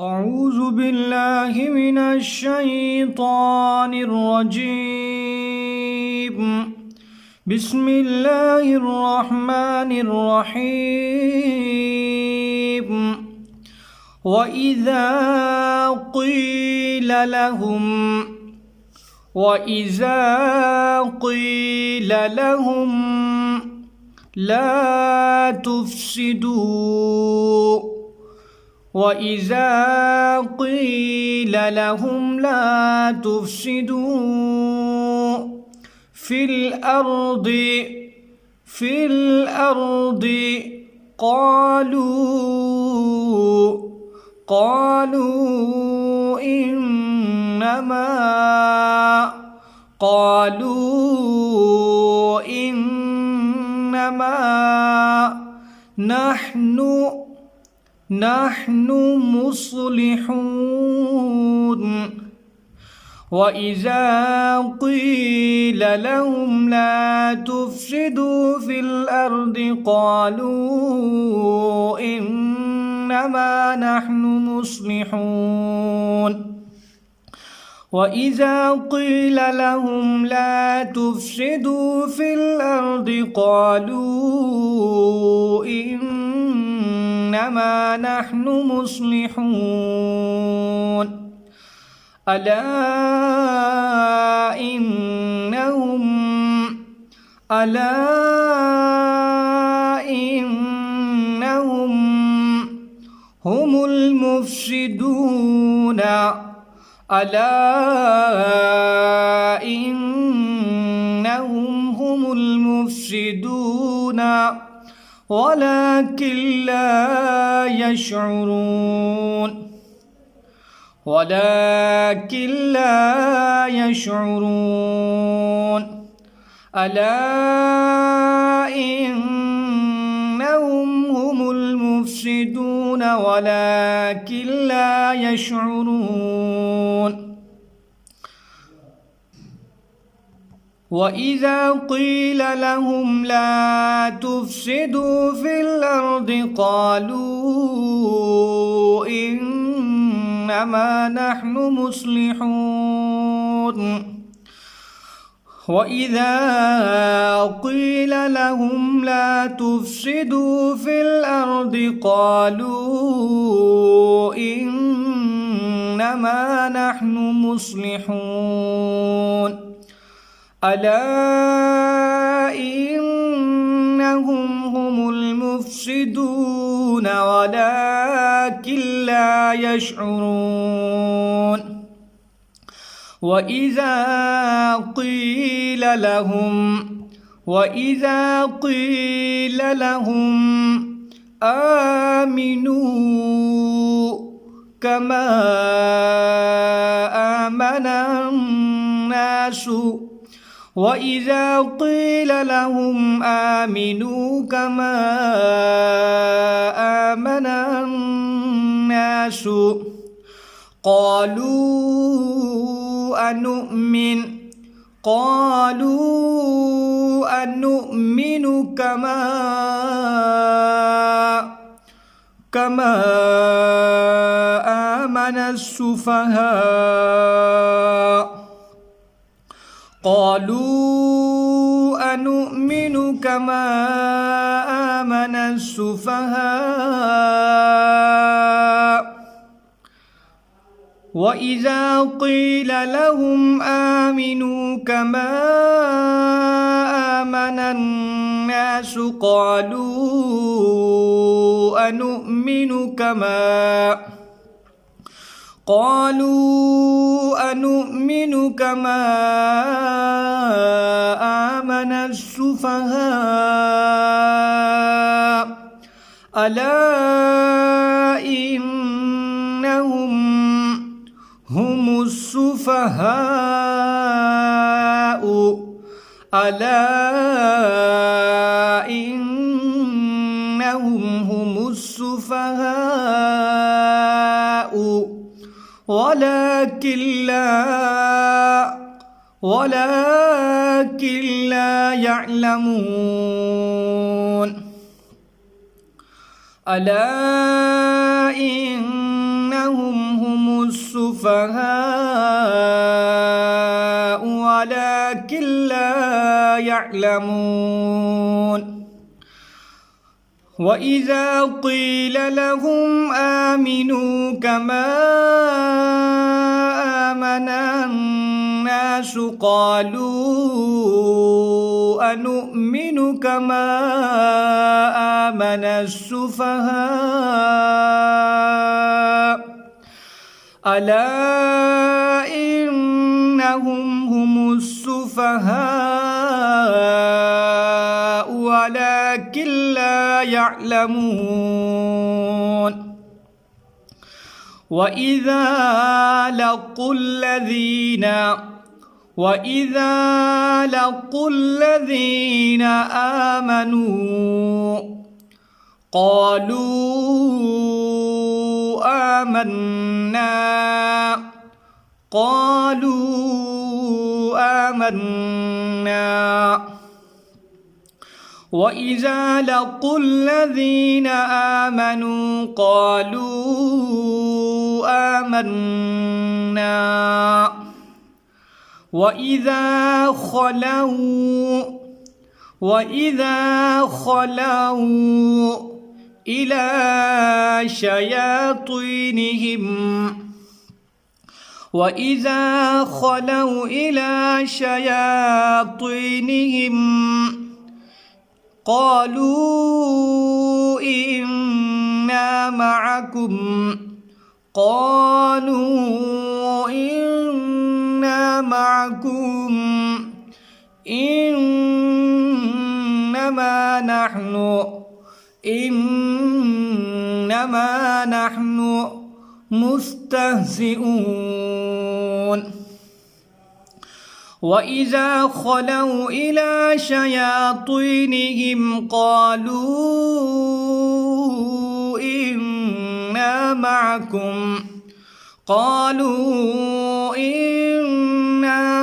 أعوذ بالله من الشيطان الرجيم. بسم الله الرحمن الرحيم. وإذا قيل لهم لا تفسدوا في الأرض قالوا إنما نحن مصلحون. وإذا قيل لهم لا تفسدوا في الأرض قالوا إنما نحن مصلحون. وإذا قيل لهم لا تفسدوا في الأرض قالوا إنما نحن مصلحون. ألا إنهم هم المفسدون. ولكن لا يشعرون. ألا إنهم هم المفسدون ولكن لا يشعرون. وإذا قيل لهم لا تفسدوا في الأرض قالوا إنما نحن مصلحون. وإذا قيل لهم لا تفسدوا في الأرض قالوا إنما نحن مصلحون. ألا إنهم هم المفسدون ولكن لا يشعرون. وإذا قيل لهم آمنوا كما آمن الناس وإذا قيل لهم آمنوا كما آمن الناس قالوا أنؤمن كما آمن السفهاء. وإذا قيل لهم آمنوا كما آمن الناس قالوا أنؤمن كما آمن السفهاء. ألا إنهم هم السفهاء. ولكن لا يعلمون. ألا إن إنهم هم السفهاء ولكن لا يعلمون وإذا قيل لهم آمنوا كما آمن الناس قالوا أنؤمن كما آمن السفهاء ألا إنهم هم السفهاء ولكن لا يعلمون وإذا لقوا الذين آمنوا قالوا آمنا وإذا لقوا الذين آمنوا قالوا آمنا وإذا خلوا إلى شياطينهم قالوا إنا معكم إنما نحن مستهزئون وإذا خلوا إلى شياطينهم قالوا إنا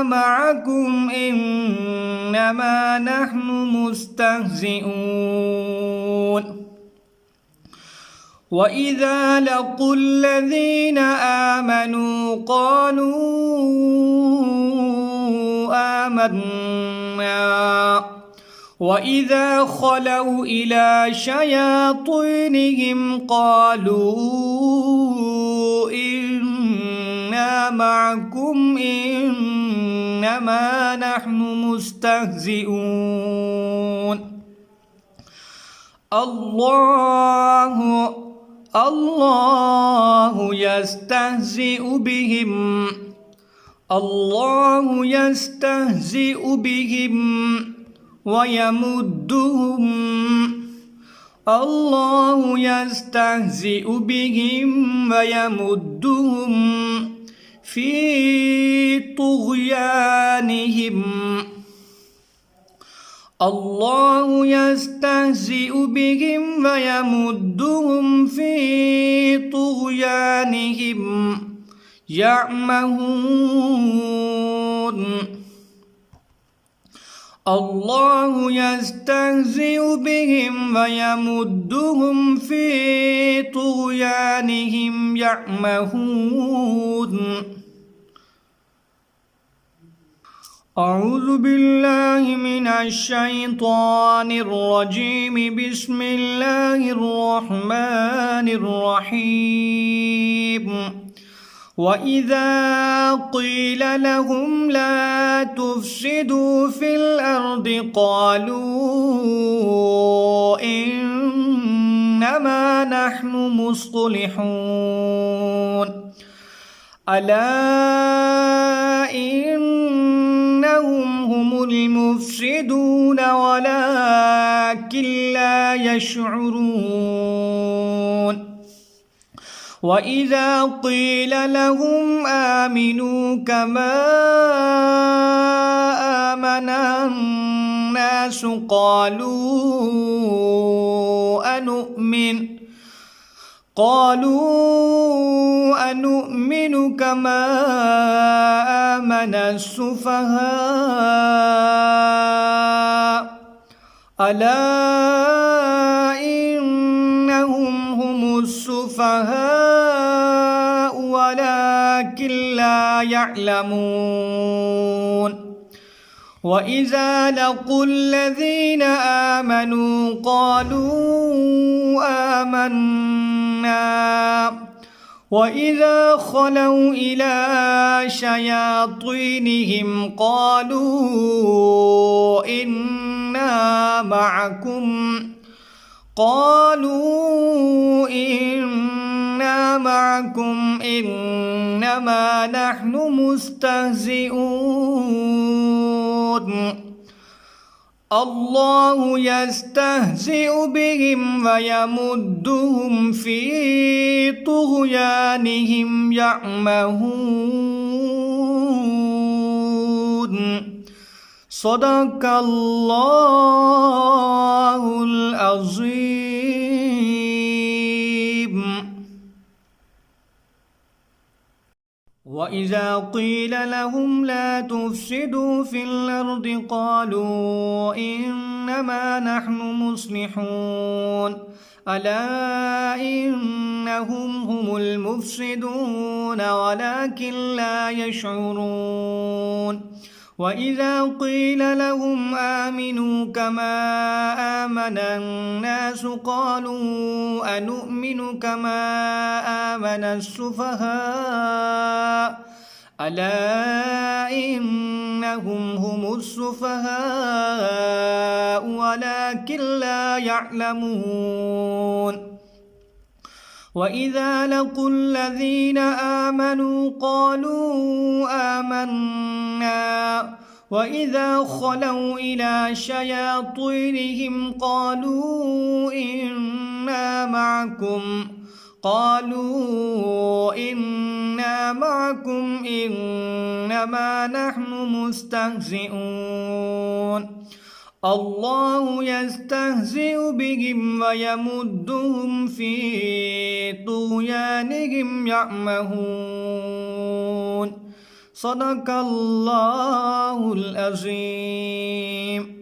معكم إنما نحن مستهزئون وإذا لقوا الذين آمنوا قالوا آمنا وإذا خلوا إلى شياطينهم قالوا إنا معكم إنما نحن مستهزئون الله يستهزئ بهم ويمدهم في طغيانهم يعمهون الله يستهزئ بهم ويمدهم في طغيانهم يعمهون أعوذ بالله من الشيطان الرجيم بسم الله الرحمن الرحيم وإذا قيل لهم لا تفسدوا في الأرض قالوا إنما نحن مصلحون ألا إنهم هم المفسدون ولكن لا يشعرون وإذا قيل لهم آمنوا كما آمن الناس قالوا أنؤمن كما آمن السفهاء ألا إنهم هم السفهاء ولكن لا يعلمون وإذا لقوا الذين آمنوا قالوا آمنا وإذا خلوا إلى شياطينهم قالوا إنا معكم إنما نحن مستهزئون الله يستهزئ بهم ويمدهم في طغيانهم يعمهون صدق الله العظيم. وإذا قيل لهم لا تفسدوا في الأرض قالوا إنما نحن مصلحون ألا إنهم هم المفسدون ولكن لا يشعرون وإذا قيل لهم آمنوا كما آمن الناس قالوا أنؤمن كما آمن السفهاء ألا إنهم هم السفهاء ولكن لا يعلمون وإذا لقوا الذين آمنوا قالوا آمنا وإذا خلوا إلى شياطينهم قالوا إنا معكم إنما نحن مستهزئون الله يستهزئ بهم ويمدهم في طغيانهم يعمهون صدق الله العظيم.